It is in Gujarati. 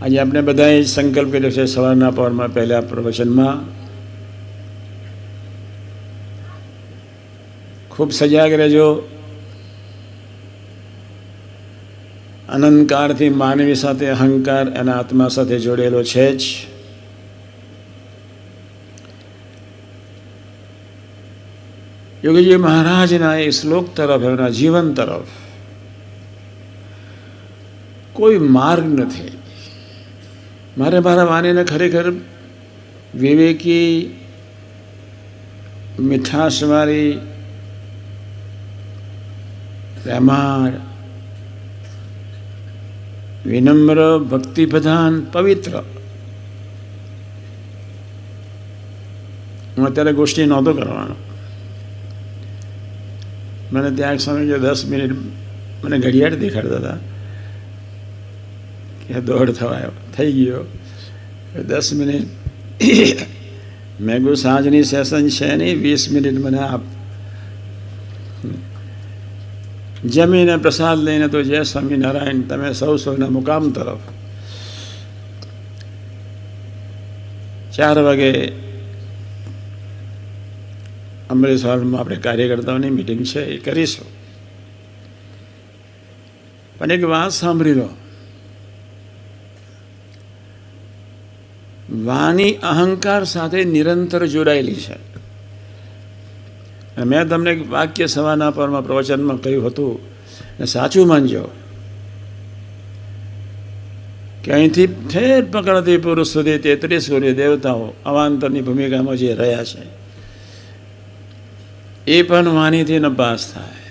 આજે આપણે બધાએ સંકલ્પ કર્યો છે સવારના પહોરમાં પહેલા પ્રવચનમાં ખૂબ સજાગ રહેજો. અનંતકાળથી માનવી સાથે અહંકાર એના આત્મા સાથે જોડેલો છે જ. યોગીજી મહારાજના એ શ્લોક તરફ, એમના જીવન તરફ કોઈ માર્ગ નથી. મારા વાણીને ખરેખર વિવેકી, મીઠાશવાળી, પ્રેમાળ, વિનમ્ર, ભક્તિપ્રધાન, પવિત્ર. હું અત્યારે ગોષ્ઠી નહોતો કરવાનો. મને ત્યાં સમય 10 મિનિટ મને ઘડિયાળ દેખાડતા હતા કે દોડ થઈ ગયો 10 મિનિટ. મેં કહ્યું સાંજની સેશન છે નહીં, 20 મિનિટ મને આપ. જમીને પ્રસાદ લઈને તો જય સ્વામિનારાયણ, તમે સૌના મુકામ તરફ. 4 વાગે અમરેશ હોલમાં આપણે કાર્યકર્તાઓની મિટિંગ છે, એ કરીશું. પણ એક વાત સાંભળી લો, વાણી અહંકાર સાથે નિરંતર જોડાયેલી છે. મેં તમને એક વાક્ય સવારના પરમાં પ્રવચનમાં કહ્યું હતું, ને સાચું માનજો, કે અહીંથી ઠેર પકડતી પુરુષ સુધી 33 કોટી દેવતાઓ અવાંતરની ભૂમિકામાં જે રહ્યા છે, એ પણ વાણીથી નપાસ થાય.